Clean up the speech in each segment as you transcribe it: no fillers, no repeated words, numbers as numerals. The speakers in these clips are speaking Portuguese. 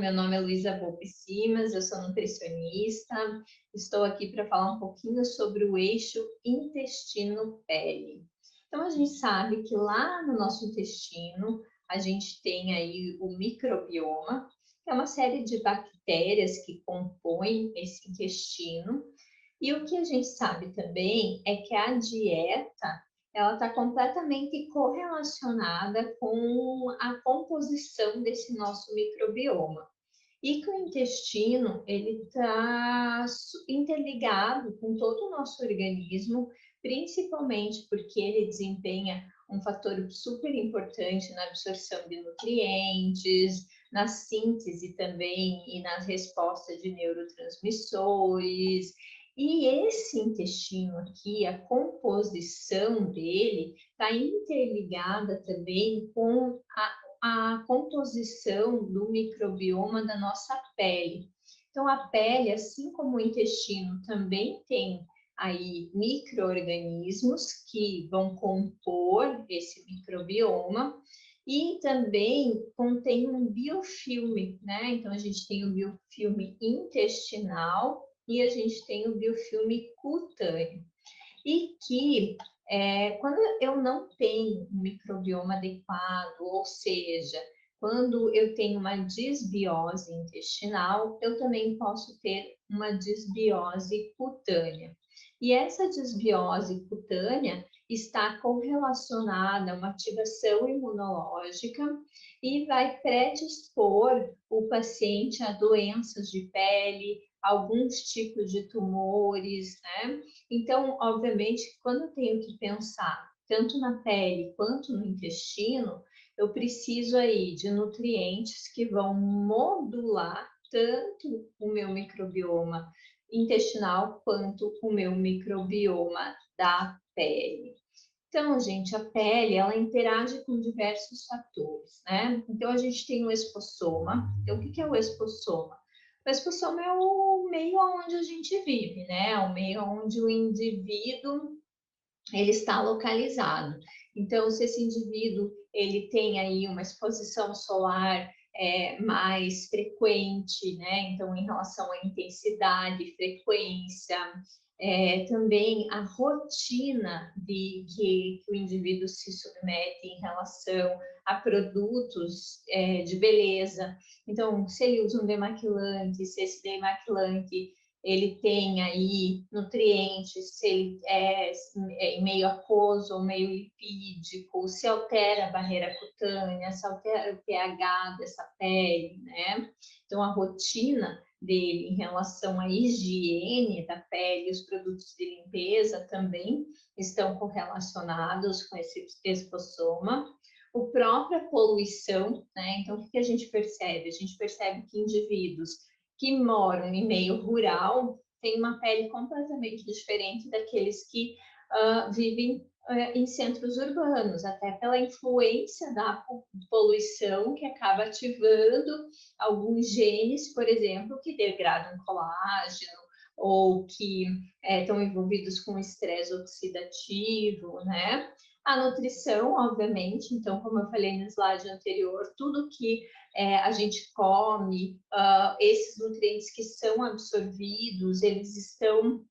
meu nome é Luísa Volpe Simas, eu sou nutricionista, estou aqui para falar um pouquinho sobre o eixo intestino-pele. Então, a gente sabe que lá no nosso intestino, a gente tem aí o microbioma, que é uma série de bactérias que compõem esse intestino. E o que a gente sabe também é que a dieta ela está completamente correlacionada com a composição desse nosso microbioma. E que o intestino, ele está interligado com todo o nosso organismo, principalmente porque ele desempenha um fator super importante na absorção de nutrientes, na síntese também e na resposta de neurotransmissores. E esse intestino aqui, a composição dele, está interligada também com a composição do microbioma da nossa pele. Então, a pele, assim como o intestino, também tem aí micro-organismos que vão compor esse microbioma e também contém um biofilme, né? Então, a gente tem o biofilme intestinal e a gente tem o biofilme cutâneo. E que quando eu não tenho um microbioma adequado, ou seja, quando eu tenho uma disbiose intestinal, eu também posso ter uma disbiose cutânea. E essa disbiose cutânea está correlacionada a uma ativação imunológica e vai predispor o paciente a doenças de pele, alguns tipos de tumores, né? Então, obviamente, quando eu tenho que pensar tanto na pele quanto no intestino, eu preciso aí de nutrientes que vão modular tanto o meu microbioma intestinal quanto o meu microbioma da pele. Então, gente, a pele, ela interage com diversos fatores, né? Então, a gente tem o espossoma. Então, o que é o espossoma? O espossoma é o meio onde a gente vive, né? O meio onde o indivíduo ele está localizado. Então, se esse indivíduo ele tem aí uma exposição solar mais frequente, né? Então, em relação à intensidade, frequência, também a rotina que o indivíduo se submete em relação a produtos de beleza. Então, se ele usa um demaquilante, se esse demaquilante ele tem aí nutrientes, se ele é meio aquoso ou meio lipídico, se altera a barreira cutânea, se altera o pH dessa pele, né? Então, a rotina dele em relação à higiene da pele, os produtos de limpeza também estão correlacionados com esse espossoma. A própria poluição, né? Então, o que a gente percebe? A gente percebe que indivíduos que moram em meio rural têm uma pele completamente diferente daqueles que vivem em centros urbanos, até pela influência da poluição que acaba ativando alguns genes, por exemplo, que degradam colágeno ou que estão envolvidos com estresse oxidativo, né? A nutrição, obviamente, então, como eu falei no slide anterior, tudo que a gente come, esses nutrientes que são absorvidos, eles estão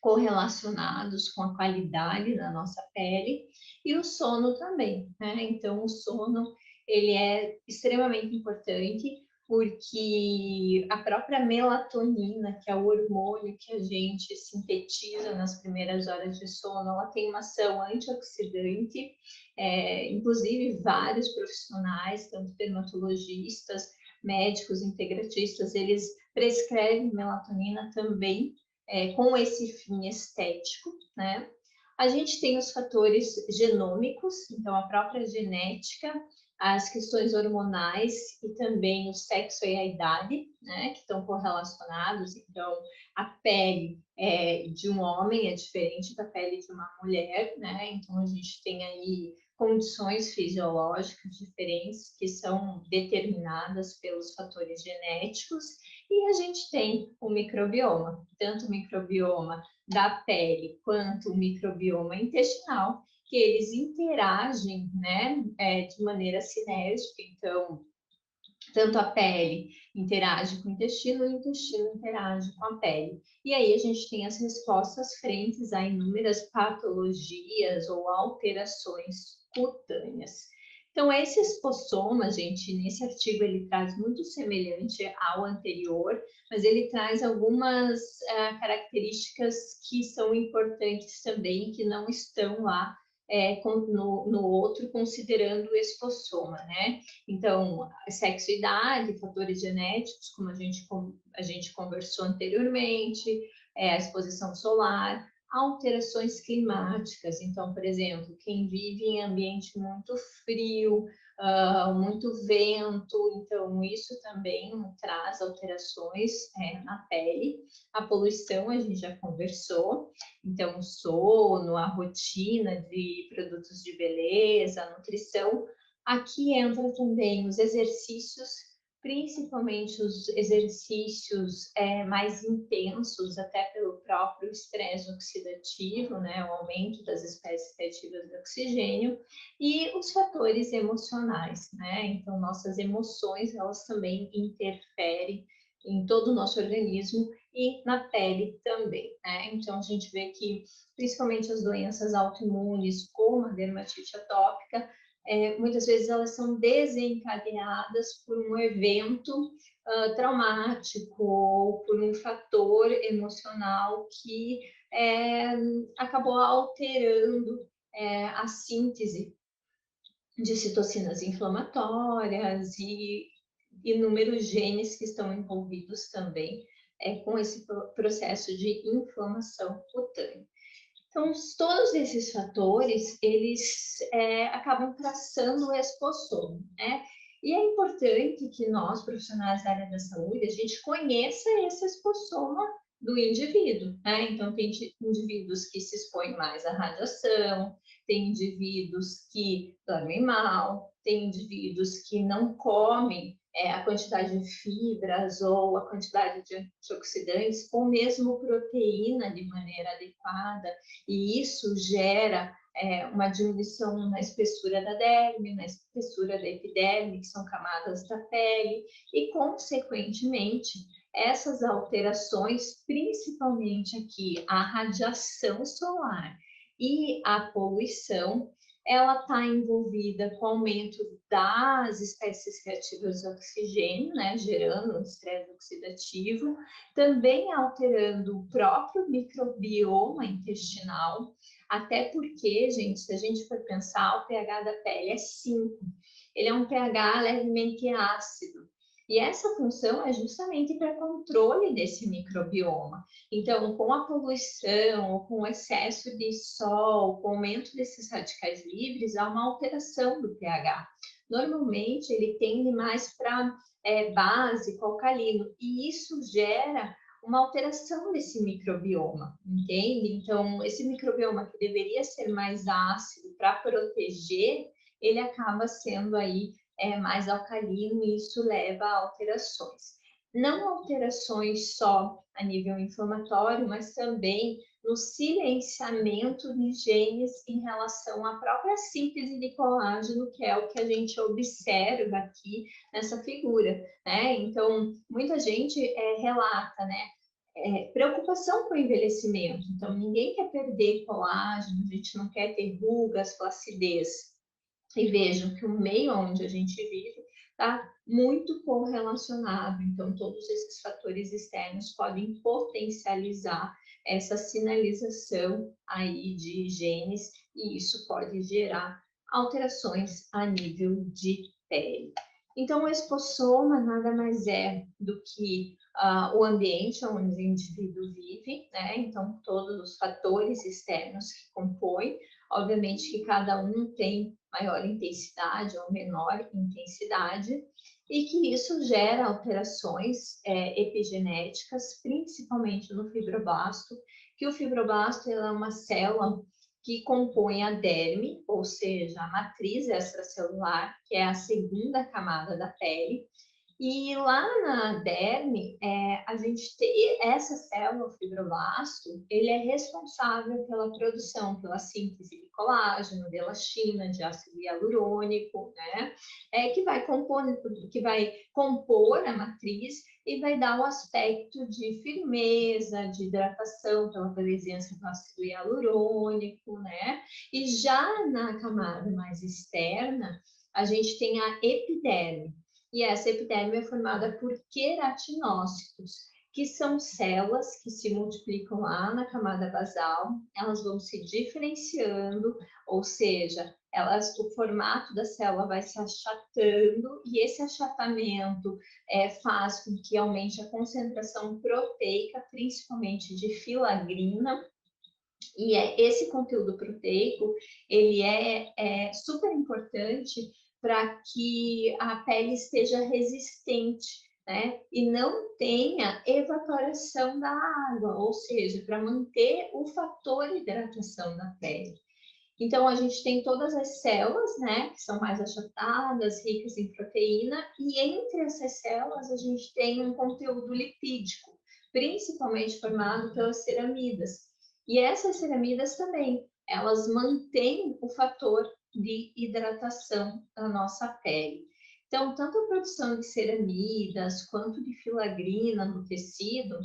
correlacionados com a qualidade da nossa pele e o sono também, né? Então, o sono, ele é extremamente importante porque a própria melatonina, que é o hormônio que a gente sintetiza nas primeiras horas de sono, ela tem uma ação antioxidante, inclusive vários profissionais, tanto dermatologistas, médicos integratistas, eles prescrevem melatonina também com esse fim estético, né? A gente tem os fatores genômicos, então a própria genética, as questões hormonais e também o sexo e a idade, né, que estão correlacionados. Então, a pele de um homem é diferente da pele de uma mulher, né? Então, a gente tem aí condições fisiológicas diferentes que são determinadas pelos fatores genéticos e a gente tem o microbioma, tanto o microbioma da pele quanto o microbioma intestinal, que eles interagem, né, de maneira sinérgica. Então, Tanto a pele interage com o intestino interage com a pele. E aí a gente tem as respostas frentes a inúmeras patologias ou alterações cutâneas. Então, esse espossoma, gente, nesse artigo ele traz muito semelhante ao anterior, mas ele traz algumas características que são importantes também, que não estão lá no outro, considerando o espossoma, né? Então, sexo e idade, fatores genéticos, como a gente conversou anteriormente, a exposição solar, alterações climáticas. Então, por exemplo, quem vive em ambiente muito frio, muito vento, então isso também traz alterações na pele. A poluição a gente já conversou, então o sono, a rotina de produtos de beleza, a nutrição. Aqui entra também os exercícios, principalmente os exercícios mais intensos, até pelo próprio estresse oxidativo, né, o aumento das espécies reativas de oxigênio, e os fatores emocionais, né? Então, nossas emoções, elas também interferem em todo o nosso organismo e na pele também, né? Então, a gente vê que, principalmente as doenças autoimunes, como a dermatite atópica, muitas vezes elas são desencadeadas por um evento traumático ou por um fator emocional que acabou alterando a síntese de citocinas inflamatórias e inúmeros genes que estão envolvidos também com esse processo de inflamação cutânea. Então, todos esses fatores, eles acabam traçando o espossoma, né? E é importante que nós, profissionais da área da saúde, a gente conheça esse espossoma do indivíduo, né? Então, tem indivíduos que se expõem mais à radiação, tem indivíduos que dormem mal, tem indivíduos que não comem a quantidade de fibras ou a quantidade de antioxidantes ou mesmo proteína de maneira adequada, e isso gera uma diminuição na espessura da derme, na espessura da epiderme, que são camadas da pele, e, consequentemente, essas alterações, principalmente aqui a radiação solar e a poluição, ela está envolvida com o aumento das espécies reativas de oxigênio, né, gerando um estresse oxidativo, também alterando o próprio microbioma intestinal, até porque, gente, se a gente for pensar, o pH da pele é 5, ele é um pH levemente ácido, e essa função é justamente para controle desse microbioma. Então, com a poluição, com o excesso de sol, com o aumento desses radicais livres, há uma alteração do pH. Normalmente, ele tende mais para básico, alcalino, e isso gera uma alteração desse microbioma, entende? Então, esse microbioma que deveria ser mais ácido para proteger, ele acaba sendo aí mais alcalino e isso leva a alterações. Não alterações só a nível inflamatório, mas também no silenciamento de genes em relação à própria síntese de colágeno, que é o que a gente observa aqui nessa figura, né? Então, muita gente relata, né? Preocupação com o envelhecimento. Então, ninguém quer perder colágeno, a gente não quer ter rugas, flacidez. E vejam que o meio onde a gente vive está muito correlacionado. Então, todos esses fatores externos podem potencializar essa sinalização aí de genes e isso pode gerar alterações a nível de pele. Então, o espossoma nada mais é do que o ambiente onde o indivíduo vive, né? Então, todos os fatores externos que compõem, obviamente que cada um tem maior intensidade ou menor intensidade, e que isso gera alterações epigenéticas, principalmente no fibroblasto, que o fibroblasto é uma célula que compõe a derme, ou seja, a matriz extracelular, que é a segunda camada da pele, E lá na derme, a gente tem essa célula, o fibroblasto, ele é responsável pela produção, pela síntese de colágeno, de elastina, de ácido hialurônico, né? Que vai compor a matriz e vai dar o aspecto de firmeza, de hidratação pela presença do ácido hialurônico, né? E já na camada mais externa, a gente tem a epiderme. E essa epiderme é formada por queratinócitos, que são células que se multiplicam lá na camada basal, elas vão se diferenciando, ou seja, o formato da célula vai se achatando, e esse achatamento faz com que aumente a concentração proteica, principalmente de filagrina, e esse conteúdo proteico, ele é super importante para que a pele esteja resistente, né? E não tenha evaporação da água, ou seja, para manter o fator hidratação da pele. Então, a gente tem todas as células, né, que são mais achatadas, ricas em proteína, e entre essas células a gente tem um conteúdo lipídico, principalmente formado pelas ceramidas. E essas ceramidas também, elas mantêm o fator de hidratação da nossa pele. Então, tanto a produção de ceramidas quanto de filagrina no tecido,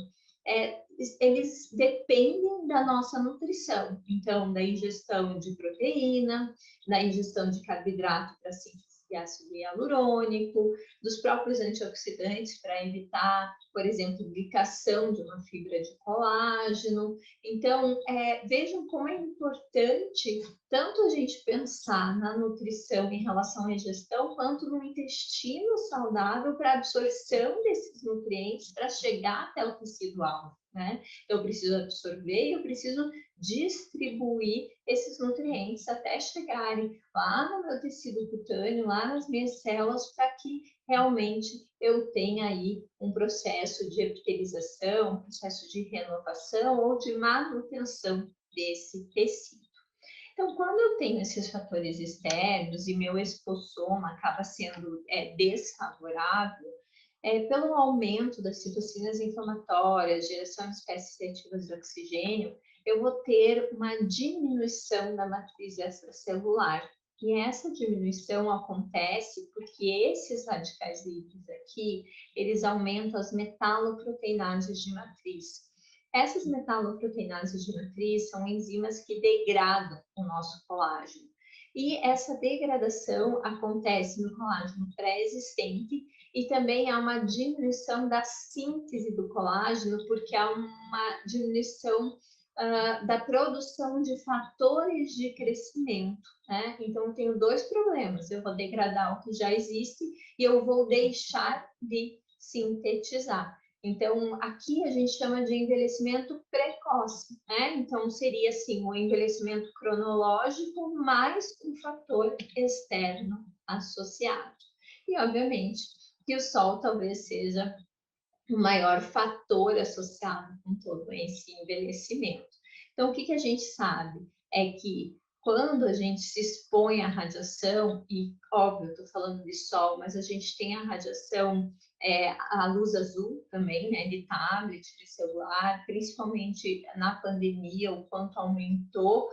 eles dependem da nossa nutrição. Então, da ingestão de proteína, da ingestão de carboidrato para síntese de ácido hialurônico, dos próprios antioxidantes para evitar, por exemplo, glicação de uma fibra de colágeno. Então, vejam como é importante tanto a gente pensar na nutrição em relação à ingestão, quanto no intestino saudável para a absorção desses nutrientes para chegar até o tecido alvo, né? Eu preciso absorver e eu preciso distribuir esses nutrientes até chegarem lá no meu tecido cutâneo, lá nas minhas células, para que realmente eu tenha aí um processo de epitelização, um processo de renovação ou de manutenção desse tecido. Então, quando eu tenho esses fatores externos e meu expossoma acaba sendo desfavorável, pelo aumento das citocinas inflamatórias, geração de espécies reativas de oxigênio, eu vou ter uma diminuição da matriz extracelular. E essa diminuição acontece porque esses radicais livres aqui, eles aumentam as metaloproteinases de matriz. Essas metaloproteinases de matriz são enzimas que degradam o nosso colágeno. E essa degradação acontece no colágeno pré-existente e também há uma diminuição da síntese do colágeno, porque há uma diminuição da produção de fatores de crescimento, né? Então, eu tenho dois problemas. Eu vou degradar o que já existe e eu vou deixar de sintetizar. Então, aqui a gente chama de envelhecimento precoce, né? Então, seria assim, o envelhecimento cronológico mais um fator externo associado. E, obviamente, que o sol talvez seja o maior fator associado com todo esse envelhecimento. Então, o que a gente sabe é que quando a gente se expõe à radiação, e óbvio, estou falando de sol, mas a gente tem a radiação, a luz azul também, né, de tablet, de celular, principalmente na pandemia, o quanto aumentou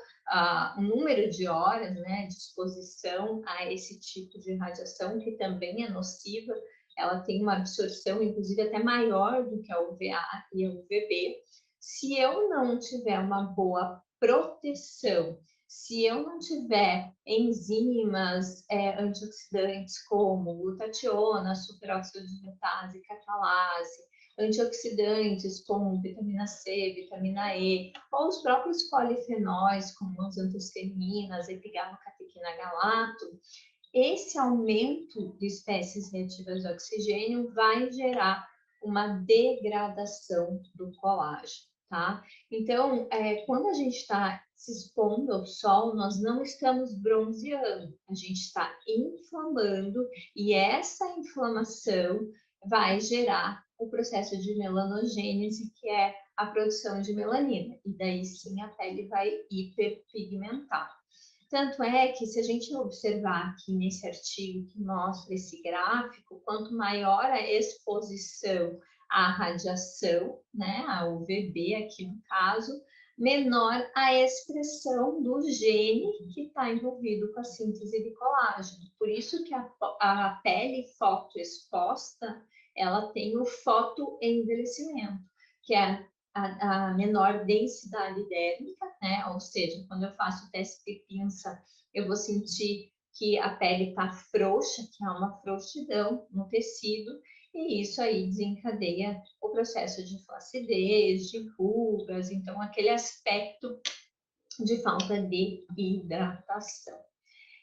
o número de horas, né, de exposição a esse tipo de radiação, que também é nociva. Ela tem uma absorção, inclusive, até maior do que a UVA e a UVB. Se eu não tiver uma boa proteção, se eu não tiver enzimas antioxidantes como glutationa, superóxido de mutase, catalase, antioxidantes como vitamina C, vitamina E, ou os próprios polifenóis como as antocianinas, epigalocatequina galato, esse aumento de espécies reativas de oxigênio vai gerar uma degradação do colágeno, tá? Então, quando a gente está se expondo ao sol, nós não estamos bronzeando, a gente está inflamando e essa inflamação vai gerar o processo de melanogênese, que é a produção de melanina, e daí sim a pele vai hiperpigmentar. Tanto é que, se a gente observar aqui nesse artigo que mostra esse gráfico, quanto maior a exposição à radiação, né, a UVB aqui no caso, menor a expressão do gene que está envolvido com a síntese de colágeno. Por isso que a pele fotoexposta, ela tem o fotoenvelhecimento, que é a menor densidade dérmica, né? Ou seja, quando eu faço o teste de pinça, eu vou sentir que a pele está frouxa, que há uma frouxidão no tecido, e isso aí desencadeia o processo de flacidez, de rugas, então aquele aspecto de falta de hidratação.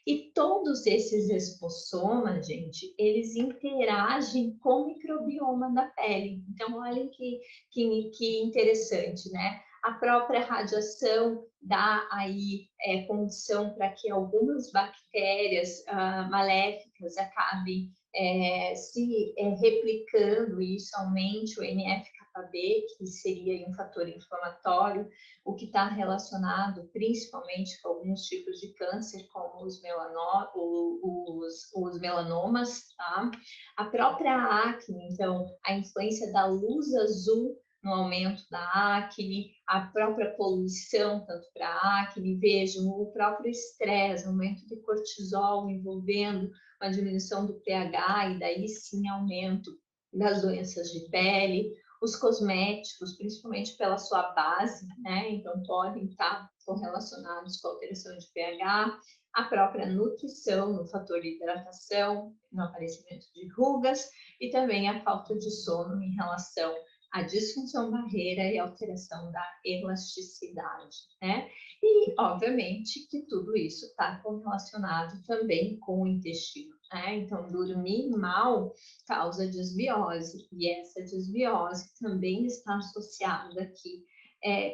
E todos esses espossomas, gente, eles interagem com o microbioma da pele. Então, olhem que interessante, né? A própria radiação dá aí condição para que algumas bactérias maléficas acabem se replicando, e isso aumente o NF-κB, que seria um fator inflamatório, o que está relacionado principalmente com alguns tipos de câncer, como os melanomas, tá? A própria acne, então, a influência da luz azul no aumento da acne, a própria poluição, tanto para a acne, vejam, o próprio estresse, aumento de cortisol envolvendo uma diminuição do pH e daí sim aumento das doenças de pele, os cosméticos, principalmente pela sua base, né? Então podem estar correlacionados com a alteração de pH, a própria nutrição no fator de hidratação, no aparecimento de rugas e também a falta de sono em relação à disfunção barreira e alteração da elasticidade, né? E, obviamente, que tudo isso está correlacionado também com o intestino, né? Então, dormir mal causa desbiose, e essa desbiose também está associada aqui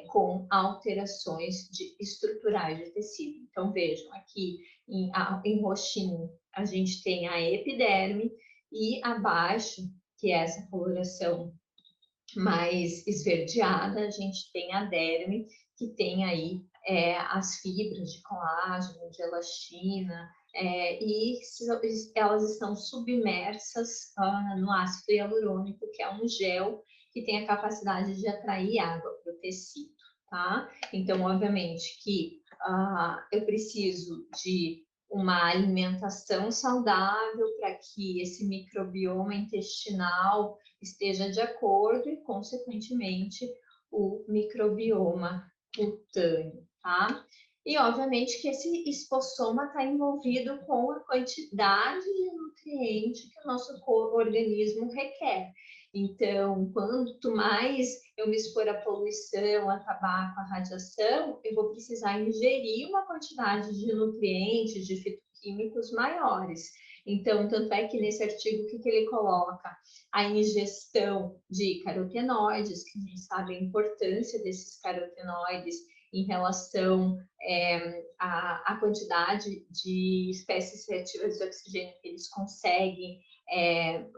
com alterações estruturais de tecido. Então, vejam, aqui em roxinho, a gente tem a epiderme, e abaixo, que é essa coloração mais esverdeada, a gente tem a derme, que tem aí as fibras de colágeno, de elastina, e elas estão submersas no ácido hialurônico, que é um gel que tem a capacidade de atrair água para o tecido, tá? Então, obviamente que eu preciso de uma alimentação saudável para que esse microbioma intestinal esteja de acordo e, consequentemente, o microbioma cutâneo, tá? E, obviamente, que esse espossoma está envolvido com a quantidade de nutriente que o nosso organismo requer. Então, quanto mais eu me expor à poluição, a tabaco, à radiação, eu vou precisar ingerir uma quantidade de nutrientes, de fitoquímicos maiores. Então, tanto é que nesse artigo, o que ele coloca? A ingestão de carotenoides, que a gente sabe a importância desses carotenoides em relação à quantidade de espécies reativas de oxigênio que eles conseguem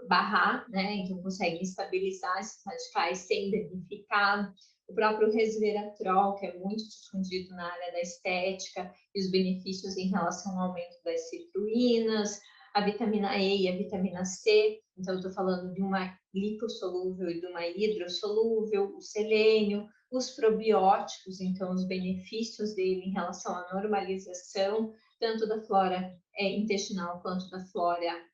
barrar, né? Então conseguem estabilizar esses radicais sem danificar. O próprio resveratrol, que é muito difundido na área da estética, e os benefícios em relação ao aumento das citrullinas, a vitamina E e a vitamina C, então eu estou falando de uma lipossolúvel e de uma hidrossolúvel, o selênio, os probióticos, então os benefícios dele em relação à normalização, tanto da flora intestinal quanto da flora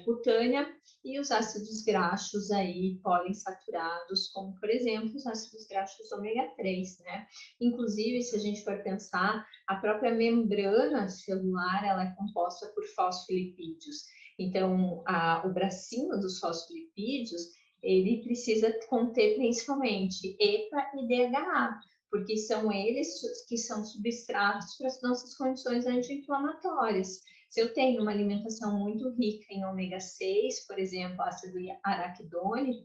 cutânea, e os ácidos graxos aí poliinsaturados, como por exemplo os ácidos graxos ômega 3, né? Inclusive, se a gente for pensar, a própria membrana celular, ela é composta por fosfolipídios. Então, o bracinho dos fosfolipídios, ele precisa conter principalmente EPA e DHA, porque são eles que são substratos para as nossas condições anti-inflamatórias. Se eu tenho uma alimentação muito rica em ômega 6, por exemplo, ácido araquidônico,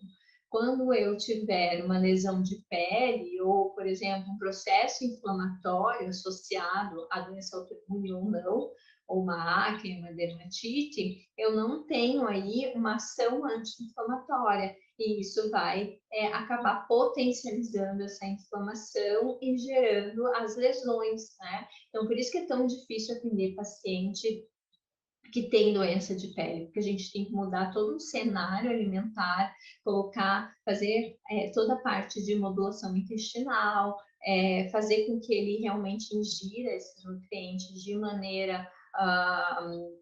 quando eu tiver uma lesão de pele ou, por exemplo, um processo inflamatório associado à doença autoimune ou não, ou uma acne, uma dermatite, eu não tenho aí uma ação anti-inflamatória. e isso vai acabar potencializando essa inflamação e gerando as lesões, né? Então, por isso que é tão difícil atender paciente que tem doença de pele, porque a gente tem que mudar todo o cenário alimentar, fazer toda a parte de modulação intestinal, fazer com que ele realmente ingira esses nutrientes de maneira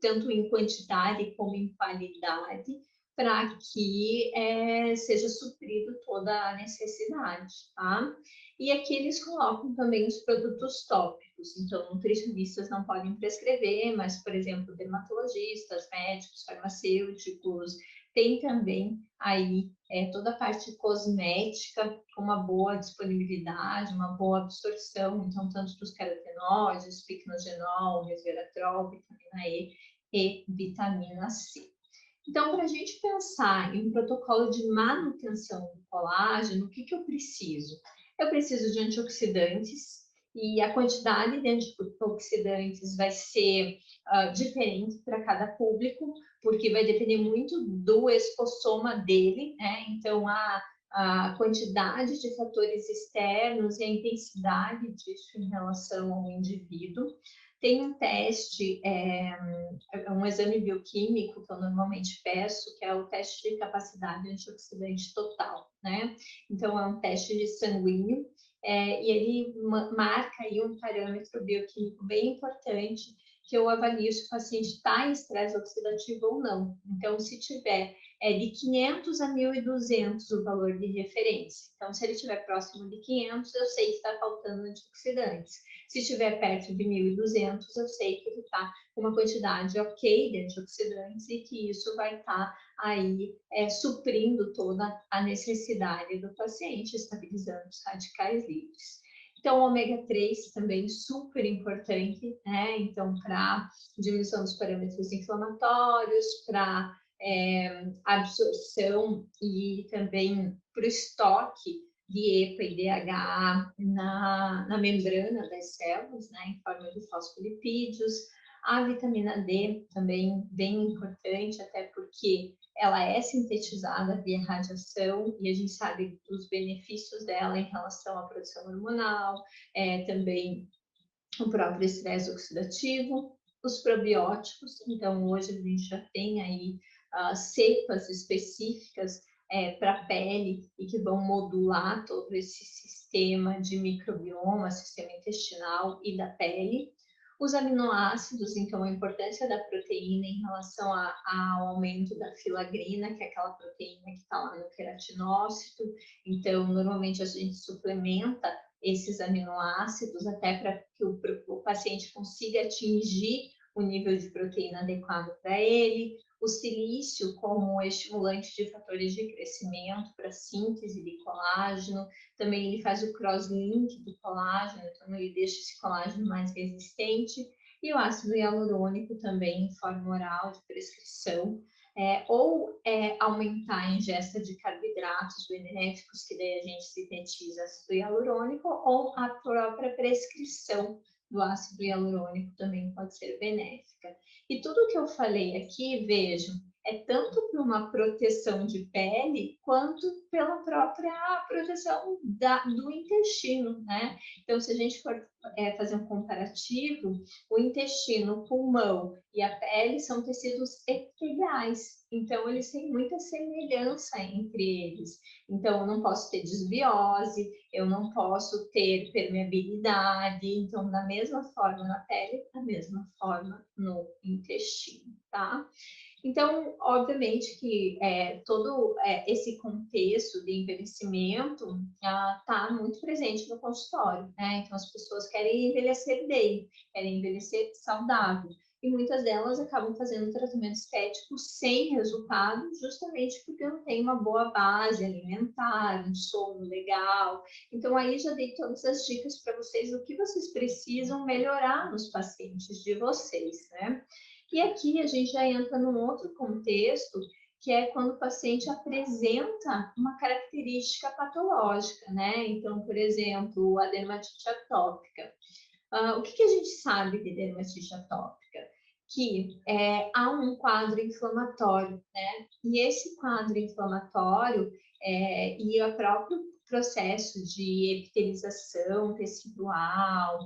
tanto em quantidade como em qualidade, para que seja suprido toda a necessidade, tá? E aqui eles colocam também os produtos tópicos, então nutricionistas não podem prescrever, mas, por exemplo, dermatologistas, médicos, farmacêuticos, tem também aí toda a parte cosmética com uma boa disponibilidade, uma boa absorção, então tanto dos carotenoides, picnogenol, resveratrol, vitamina E vitamina C. Então, para a gente pensar em um protocolo de manutenção do colágeno, o que eu preciso? Eu preciso de antioxidantes, e a quantidade de antioxidantes vai ser diferente para cada público, porque vai depender muito do espossoma dele, né? Então, a quantidade de fatores externos e a intensidade disso em relação ao indivíduo. Tem um teste, um exame bioquímico que eu normalmente peço, que é o teste de capacidade antioxidante total, né? Então, é um teste de sanguíneo, e ele marca aí um parâmetro bioquímico bem importante, que eu avalio se o paciente está em estresse oxidativo ou não. Então, se tiver de 500 a 1.200 o valor de referência. Então, se ele estiver próximo de 500, eu sei que está faltando antioxidantes. Se estiver perto de 1.200, eu sei que ele está com uma quantidade ok de antioxidantes e que isso vai estar aí suprindo toda a necessidade do paciente, estabilizando os radicais livres. Então, o ômega 3 também super importante, né? Então, para diminuição dos parâmetros inflamatórios, para absorção e também para o estoque de EPA e DHA na membrana das células, né, em forma de fosfolipídios. A vitamina D também bem importante, até porque ela é sintetizada via radiação e a gente sabe dos benefícios dela em relação à produção hormonal, também o próprio estresse oxidativo, os probióticos. Então, hoje a gente já tem aí cepas específicas para a pele e que vão modular todo esse sistema de microbioma, sistema intestinal e da pele. Os aminoácidos, então, a importância da proteína em relação ao aumento da filagrina, que é aquela proteína que está lá no queratinócito. Então, normalmente a gente suplementa esses aminoácidos até para que o paciente consiga atingir o nível de proteína adequado para ele. O silício como estimulante de fatores de crescimento para síntese de colágeno, também ele faz o cross-link do colágeno, então ele deixa esse colágeno mais resistente. E o ácido hialurônico também em forma oral de prescrição, ou aumentar a ingesta de carboidratos benéficos, que daí a gente sintetiza ácido hialurônico, ou a própria prescrição do ácido hialurônico também pode ser benéfica. E tudo que eu falei aqui, vejam, é tanto para uma proteção de pele, quanto pela própria proteção do intestino, né? Então, se a gente for fazer um comparativo, o intestino, o pulmão e a pele são tecidos epiteliais, então eles têm muita semelhança entre eles. Então, eu não posso ter desbiose, eu não posso ter permeabilidade, então, da mesma forma na pele, da mesma forma no intestino, tá? Então, obviamente que todo esse contexto de envelhecimento está muito presente no consultório, né? Então, as pessoas querem envelhecer bem, querem envelhecer saudável. E muitas delas acabam fazendo tratamento estético sem resultado, justamente porque não tem uma boa base alimentar, um sono legal. Então, aí já dei todas as dicas para vocês do que vocês precisam melhorar nos pacientes de vocês, né? E aqui a gente já entra num outro contexto, que é quando o paciente apresenta uma característica patológica, né? Então, por exemplo, a dermatite atópica. O que a gente sabe de dermatite atópica? Que há um quadro inflamatório, né? E esse quadro inflamatório, e o próprio processo de epitelização tecidual,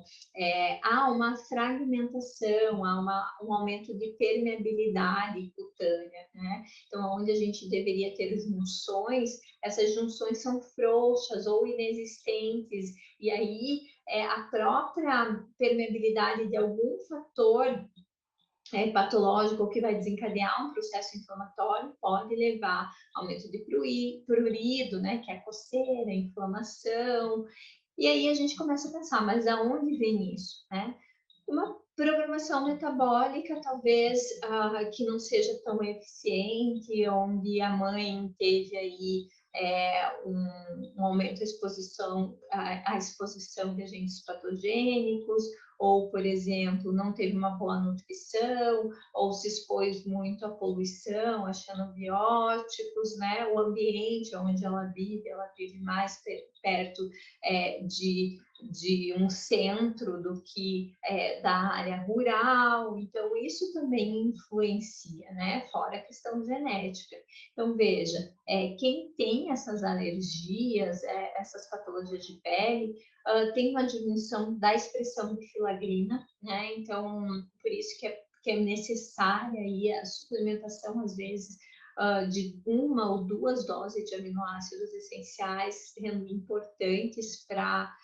há uma fragmentação, há um aumento de permeabilidade cutânea, né? Então, onde a gente deveria ter junções, essas junções são frouxas ou inexistentes, e aí a própria permeabilidade de algum fator patológico que vai desencadear um processo inflamatório pode levar a aumento de prurido, né, que é a coceira, a inflamação. E aí a gente começa a pensar, mas aonde vem isso, né? Uma programação metabólica, talvez, que não seja tão eficiente, onde a mãe teve aí um aumento da exposição, à exposição de agentes patogênicos, ou, por exemplo, não teve uma boa nutrição, ou se expôs muito à poluição, a xenobióticos, né? O ambiente onde ela vive mais perto de um centro do que da área rural, então isso também influencia, né? Fora a questão genética. Então, veja, quem tem essas alergias, essas patologias de pele, tem uma diminuição da expressão de filagrina, né? Então, por isso que é necessária aí a suplementação, às vezes, de 1 ou 2 doses de aminoácidos essenciais, sendo importantes para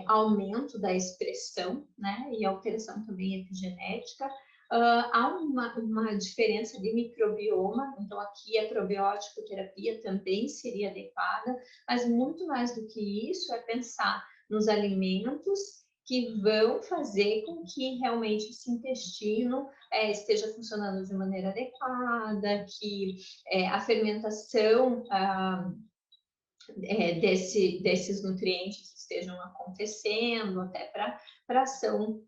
aumento da expressão, né? E alteração também epigenética. Há uma diferença de microbioma, então aqui a probiótico terapia também seria adequada, mas muito mais do que isso é pensar nos alimentos que vão fazer com que realmente esse intestino esteja funcionando de maneira adequada, que a fermentação desses nutrientes estejam acontecendo, até para a ação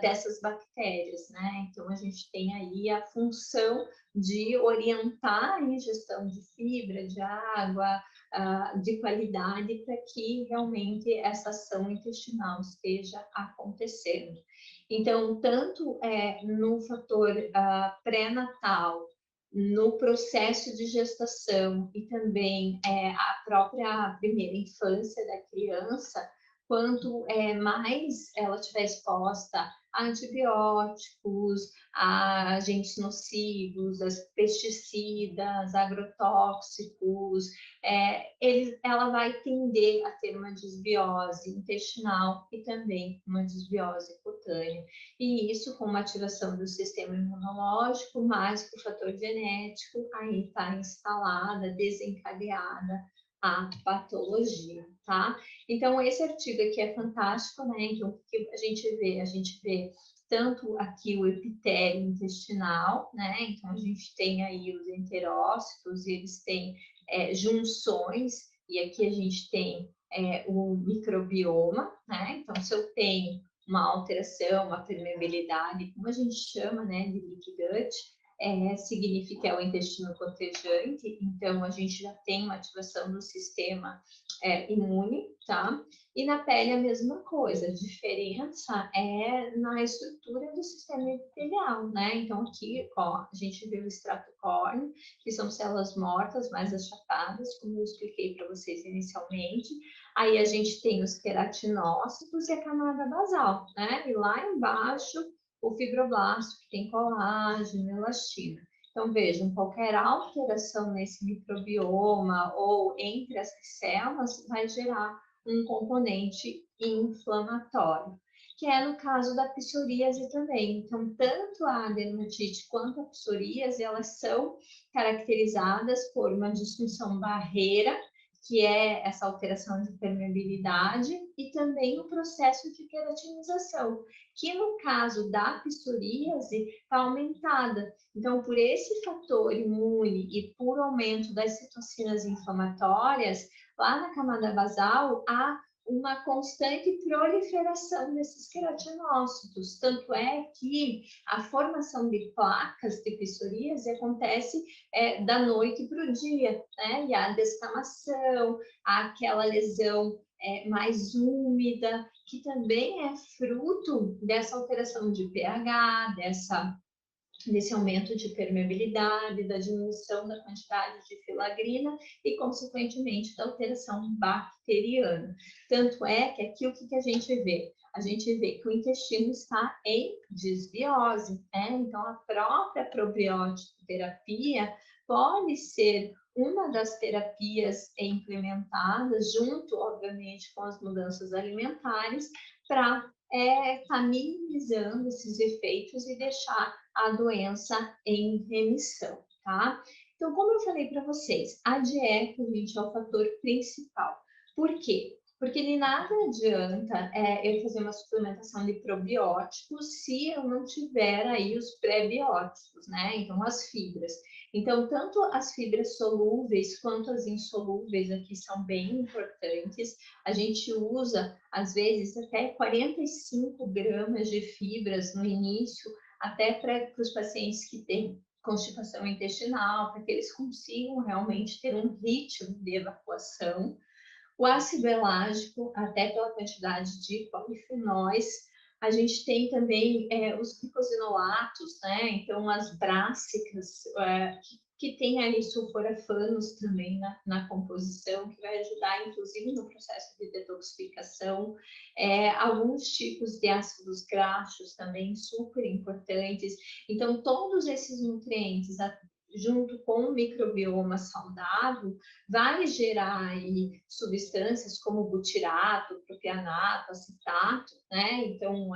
dessas bactérias, né? Então, a gente tem aí a função de orientar a ingestão de fibra, de água, de qualidade, para que realmente essa ação intestinal esteja acontecendo. Então, tanto no fator pré-natal, no processo de gestação e também a própria primeira infância da criança, quanto mais ela estiver exposta a antibióticos, a agentes nocivos, a pesticidas, agrotóxicos, ela vai tender a ter uma desbiose intestinal e também uma desbiose cutânea. E isso com uma ativação do sistema imunológico, mais que o fator genético, aí está instalada, desencadeada a patologia, tá? Então, esse artigo aqui é fantástico, né? Então, o que a gente vê? A gente vê tanto aqui o epitélio intestinal, né? Então, a gente tem aí os enterócitos, eles têm junções, e aqui a gente tem o microbioma, né? Então, se eu tenho uma alteração, uma permeabilidade, como a gente chama, né, de leaky gut, significa o intestino cotejante, então a gente já tem uma ativação do sistema imune, tá? E na pele a mesma coisa, a diferença é na estrutura do sistema epitelial, né? Então aqui, ó, a gente vê o extrato córneo, que são células mortas, mais achapadas, como eu expliquei para vocês inicialmente. Aí a gente tem os queratinócitos e a camada basal, né? E lá embaixo o fibroblasto, que tem colágeno, elastina. Então, vejam, qualquer alteração nesse microbioma ou entre as células vai gerar um componente inflamatório, que é no caso da psoríase também. Então, tanto a dermatite quanto a psoríase, elas são caracterizadas por uma disfunção barreira, que é essa alteração de permeabilidade, e também o processo de queratinização, que no caso da psoríase está aumentada. Então, por esse fator imune e por aumento das citocinas inflamatórias, lá na camada basal há uma constante proliferação desses queratinócitos. Tanto é que a formação de placas de psoríase acontece da noite para o dia, né? E a descamação, aquela lesão mais úmida, que também é fruto dessa alteração de pH, dessa desse aumento de permeabilidade, da diminuição da quantidade de filagrina e, consequentemente, da alteração bacteriana. Tanto é que aqui o que a gente vê? A gente vê que o intestino está em desbiose, né? Então, a própria probiótico terapia pode ser uma das terapias implementadas, junto, obviamente, com as mudanças alimentares, para tá minimizando esses efeitos e deixar a doença em remissão, tá? Então, como eu falei para vocês, a dieta, gente, é o fator principal. Por quê? Porque de nada adianta eu fazer uma suplementação de probióticos se eu não tiver aí os pré-bióticos, né? Então, as fibras. Então, tanto as fibras solúveis quanto as insolúveis aqui são bem importantes. A gente usa, às vezes, até 45 gramas de fibras no início, até para os pacientes que têm constipação intestinal, para que eles consigam realmente ter um ritmo de evacuação. O ácido elágico, até pela quantidade de polifenóis. A gente tem também os glicosinolatos, né? Então, as brássicas, que tem ali sulforafanos também na composição, que vai ajudar, inclusive, no processo de detoxificação. Alguns tipos de ácidos graxos também super importantes. Então, todos esses nutrientes, junto com o microbioma saudável, vai gerar aí substâncias como butirato, propianato, acetato, né? Então,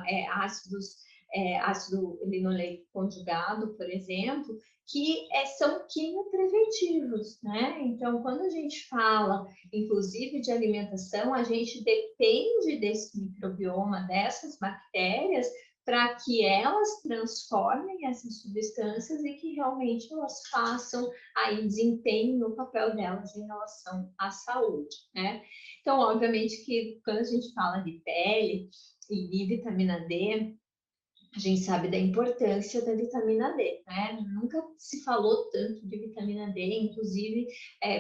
ácido linoleico conjugado, por exemplo, que são quimiopreventivos, né? Então, quando a gente fala, inclusive, de alimentação, a gente depende desse microbioma, dessas bactérias, para que elas transformem essas substâncias e que realmente elas façam aí desempenho no papel delas em relação à saúde, né? Então, obviamente que quando a gente fala de pele e de vitamina D, a gente sabe da importância da vitamina D, né? Nunca se falou tanto de vitamina D, inclusive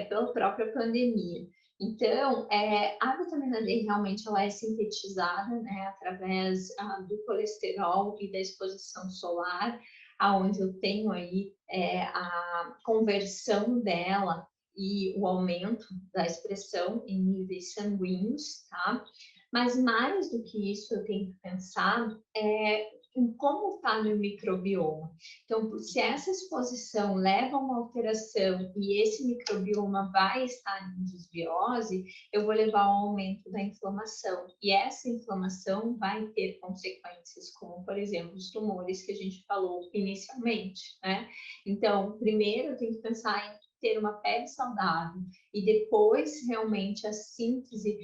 pela própria pandemia. Então, a vitamina D realmente ela é sintetizada, né, através do colesterol e da exposição solar, aonde eu tenho aí a conversão dela e o aumento da expressão em níveis sanguíneos, tá? Mas mais do que isso, eu tenho que pensar em como está no microbioma. Então, se essa exposição leva a uma alteração e esse microbioma vai estar em desbiose, eu vou levar ao aumento da inflamação. E essa inflamação vai ter consequências, como, por exemplo, os tumores que a gente falou inicialmente, né? Então, primeiro eu tenho que pensar em ter uma pele saudável e depois realmente a síntese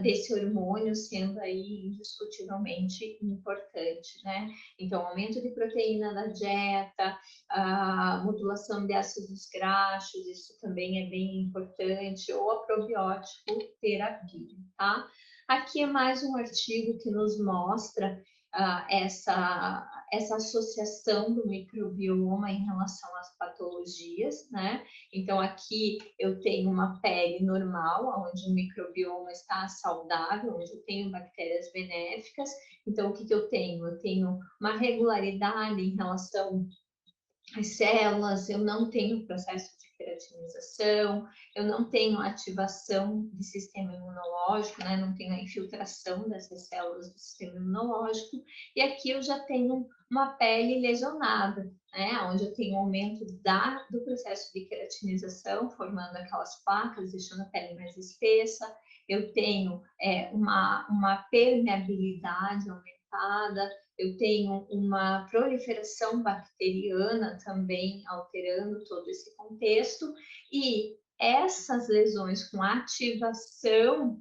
desse hormônio sendo aí indiscutivelmente importante, né? Então, aumento de proteína na dieta, a modulação de ácidos graxos, isso também é bem importante, ou a probiótico terapia, tá? Aqui é mais um artigo que nos mostra essa associação do microbioma em relação às patologias, né? Então, aqui eu tenho uma pele normal, onde o microbioma está saudável, onde eu tenho bactérias benéficas. Então, o que eu tenho? Eu tenho uma regularidade em relação às células, eu não tenho processo de queratinização, eu não tenho ativação do sistema imunológico, né? Não tenho a infiltração dessas células do sistema imunológico, e aqui eu já tenho uma pele lesionada, né? Onde eu tenho um aumento do processo de queratinização, formando aquelas placas, deixando a pele mais espessa, eu tenho uma permeabilidade aumentada, eu tenho uma proliferação bacteriana também alterando todo esse contexto, e essas lesões com ativação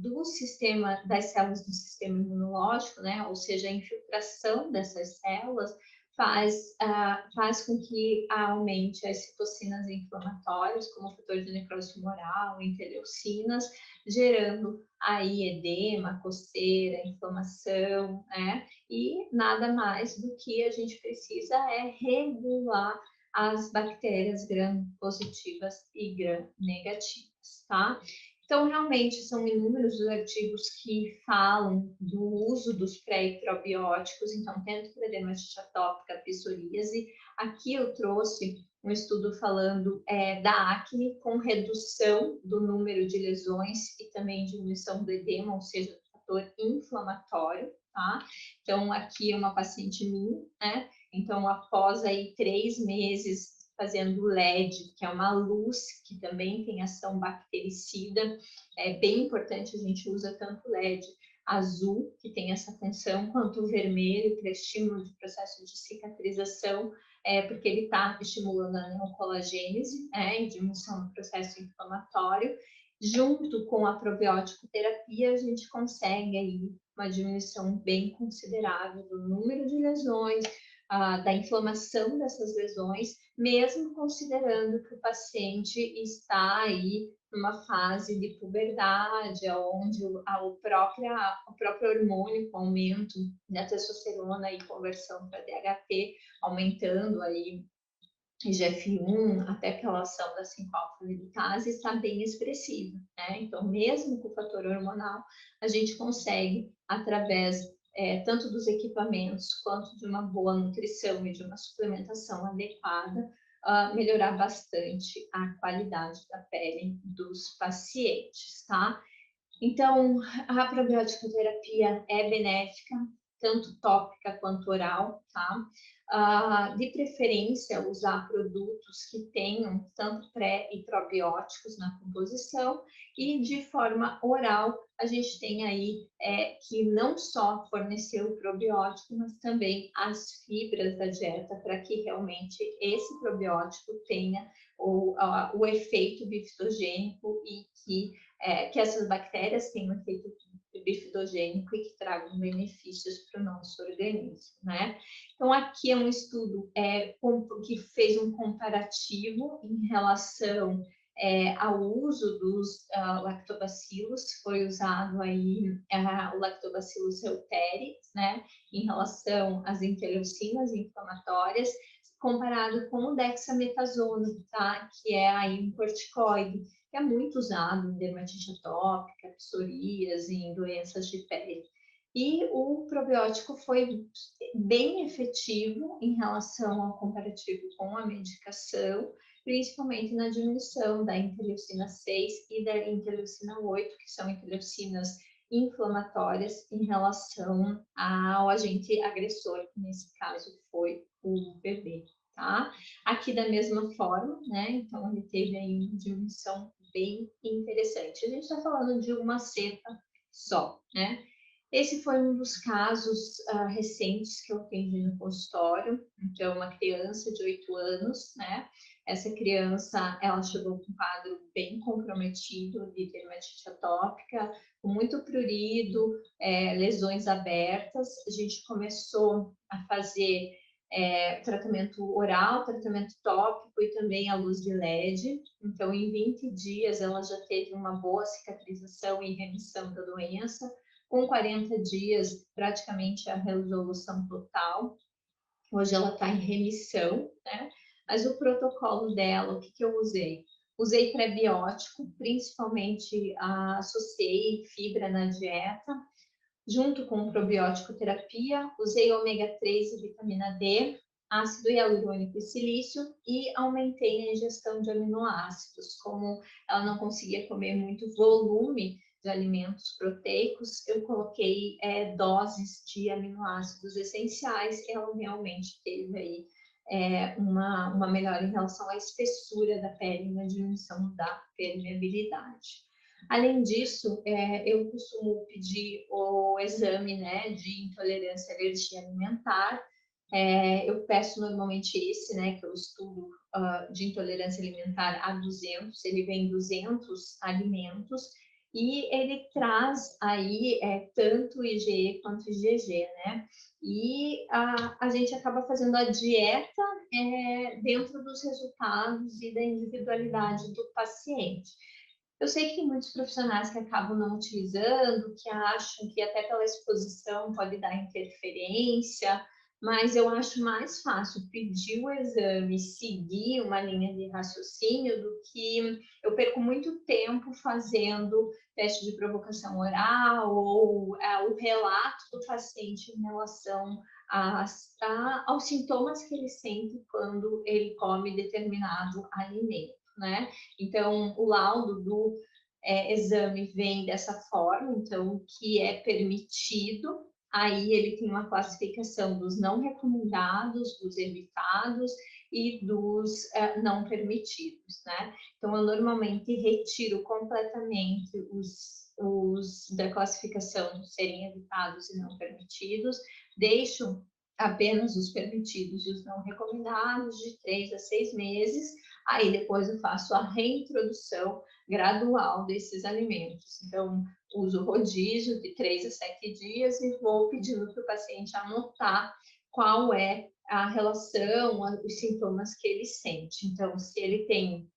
do sistema, das células do sistema imunológico, né, ou seja, a infiltração dessas células, faz com que aumente as citocinas inflamatórias, como o fator de necrose tumoral, interleucinas, gerando aí edema, coceira, inflamação, né? E nada mais do que a gente precisa é regular as bactérias gram-positivas e gram-negativas, tá? Então, realmente, são inúmeros os artigos que falam do uso dos pré e probióticos, então, tanto para dermatite atópica, psoríase. Aqui eu trouxe um estudo falando da acne com redução do número de lesões e também diminuição do edema, ou seja, do fator inflamatório, tá? Então, aqui é uma paciente minha, né? Então, após aí 3 meses fazendo LED, que é uma luz que também tem ação bactericida. É bem importante, a gente usa tanto LED azul, que tem essa função, quanto o vermelho, que é estímulo de processo de cicatrização, porque ele está estimulando a neocolagênese, e diminuição do processo inflamatório. Junto com a probiótico terapia, a gente consegue aí uma diminuição bem considerável do número de lesões, da inflamação dessas lesões, mesmo considerando que o paciente está aí numa fase de puberdade, onde o próprio hormônio, com aumento da testosterona e conversão para DHT, aumentando aí IGF-1, até pela ação da 5-alfa-lidutase, está bem expressiva, né? Então, mesmo com o fator hormonal, a gente consegue, através tanto dos equipamentos quanto de uma boa nutrição e de uma suplementação adequada, melhorar bastante a qualidade da pele dos pacientes, tá? Então, a probiótico terapia é benéfica, tanto tópica quanto oral, tá? De preferência, usar produtos que tenham tanto pré e probióticos na composição, e de forma oral, a gente tem aí que não só fornecer o probiótico, mas também as fibras da dieta, para que realmente esse probiótico tenha o efeito bifidogênico e que essas bactérias tenham um efeito bifidogênico e que tragam benefícios para o nosso organismo, né? Então, aqui é um estudo que fez um comparativo em relação ao uso dos lactobacilos. Foi usado aí o Lactobacillus reuteri, né, em relação às interleucinas inflamatórias, comparado com o dexametasona, tá, que é aí um corticoide, que é muito usado em dermatite atópica, psoríase, em doenças de pele. E o probiótico foi bem efetivo em relação ao comparativo com a medicação, principalmente na diminuição da interleucina 6 e da interleucina 8, que são interleucinas inflamatórias em relação ao agente agressor, que nesse caso foi o UVB, tá? Aqui da mesma forma, né? Então ele teve aí uma diminuição bem interessante. A gente está falando de uma cepa só, né? Esse foi um dos casos recentes que eu atendi no consultório. Então, uma criança de 8 anos, né? Essa criança, ela chegou com um quadro bem comprometido de dermatite atópica, com muito prurido, lesões abertas. A gente começou a fazer tratamento oral, tratamento tópico e também a luz de LED. Então, em 20 dias, ela já teve uma boa cicatrização e remissão da doença. Com 40 dias, praticamente a resolução total. Hoje ela está em remissão, né? Mas o protocolo dela, o que eu usei? Usei prebiótico, principalmente associei fibra na dieta, junto com probiótico terapia, usei ômega 3 e vitamina D, ácido hialurônico e silício, e aumentei a ingestão de aminoácidos. Como ela não conseguia comer muito volume de alimentos proteicos, eu coloquei doses de aminoácidos essenciais, e ela realmente teve aí uma melhora em relação à espessura da pele e na diminuição da permeabilidade. Além disso, eu costumo pedir o exame, né, de intolerância e alergia alimentar. Eu peço normalmente esse, né, que eu estudo de intolerância alimentar A200, ele vem 200 alimentos, e ele traz aí tanto IgE quanto IgG, né? E a gente acaba fazendo a dieta dentro dos resultados e da individualidade do paciente. Eu sei que tem muitos profissionais que acabam não utilizando, que acham que até pela exposição pode dar interferência, mas eu acho mais fácil pedir o exame, seguir uma linha de raciocínio, do que eu perco muito tempo fazendo teste de provocação oral ou o relato do paciente em relação aos sintomas que ele sente quando ele come determinado alimento, né? Então, o laudo do exame vem dessa forma, então, o que é permitido. Aí ele tem uma classificação dos não recomendados, dos evitados e dos não permitidos, né? Então, eu normalmente retiro completamente os da classificação serem evitados e não permitidos, deixo apenas os permitidos e os não recomendados de 3 a 6 meses, aí depois eu faço a reintrodução gradual desses alimentos. Então, uso rodízio de 3 a 7 dias e vou pedindo para o paciente anotar qual é a relação, os sintomas que ele sente. Então, se ele tem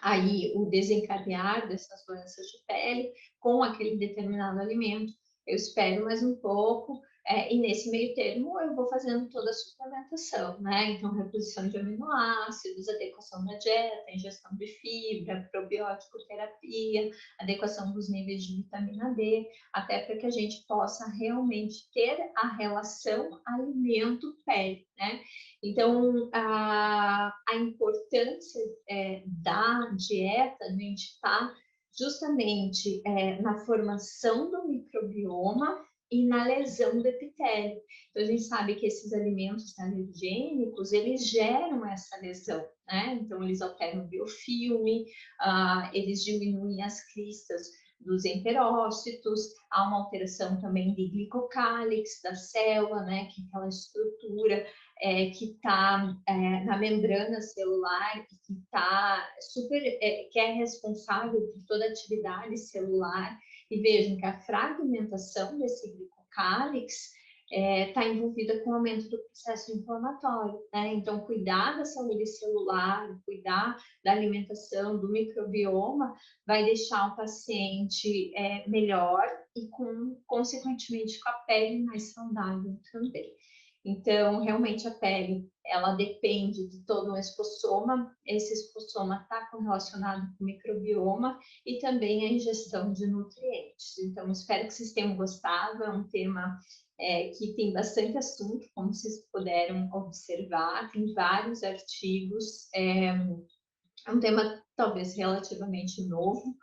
aí o desencadear dessas doenças de pele com aquele determinado alimento, eu espero mais um pouco, e nesse meio termo eu vou fazendo toda a suplementação, né? Então, reposição de aminoácidos, adequação da dieta, ingestão de fibra, probiótico terapia, adequação dos níveis de vitamina D, até para que a gente possa realmente ter a relação alimento-pele, né? Então, a importância da dieta, a gente está justamente na formação do microbioma e na lesão do epitélio. Então, a gente sabe que esses alimentos alergênicos, eles geram essa lesão, né? Então, eles alteram o biofilme, eles diminuem as cristas dos enterócitos, há uma alteração também de glicocálix da célula, né? Que é aquela estrutura que está na membrana celular e que está que é responsável por toda a atividade celular. E vejam que a fragmentação desse glicocálix está envolvida com o aumento do processo inflamatório, né? Então, cuidar da saúde celular, cuidar da alimentação, do microbioma, vai deixar o paciente melhor e, consequentemente, com a pele mais saudável também. Então, realmente, a pele, ela depende de todo um espossoma. Esse espossoma está correlacionado com o microbioma e também a ingestão de nutrientes. Então, espero que vocês tenham gostado. É um tema que tem bastante assunto, como vocês puderam observar. Tem vários artigos. É um tema, talvez, relativamente novo,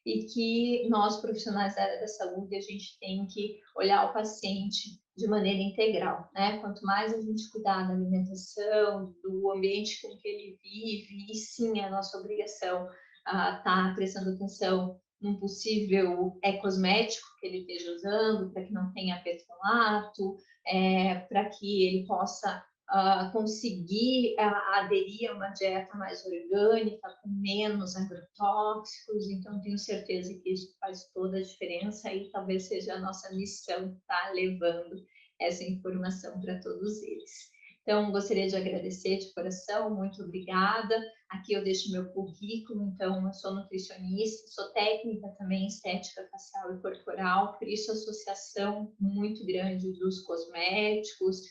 e que nós, profissionais da área da saúde, a gente tem que olhar o paciente de maneira integral, né? Quanto mais a gente cuidar da alimentação, do ambiente com que ele vive, e sim, é a nossa obrigação estar prestando atenção num possível cosmético que ele esteja usando, para que não tenha petalato, para que ele possa conseguir aderir a uma dieta mais orgânica, com menos agrotóxicos. Então, tenho certeza que isso faz toda a diferença e talvez seja a nossa missão estar levando essa informação para todos eles. Então, gostaria de agradecer de coração, muito obrigada. Aqui eu deixo meu currículo, então, eu sou nutricionista, sou técnica também em estética facial e corporal, por isso, associação muito grande dos cosméticos,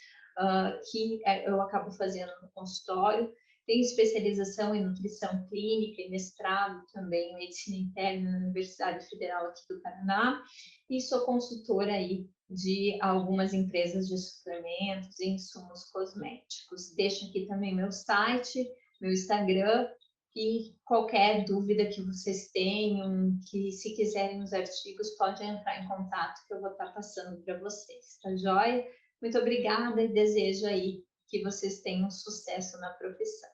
que eu acabo fazendo no consultório. Tenho especialização em nutrição clínica e mestrado também em medicina interna na Universidade Federal aqui do Paraná. E sou consultora aí de algumas empresas de suplementos e insumos cosméticos. Deixo aqui também meu site, meu Instagram, e qualquer dúvida que vocês tenham, que se quiserem os artigos, podem entrar em contato que eu vou estar passando para vocês, tá joia? Muito obrigada e desejo aí que vocês tenham sucesso na profissão.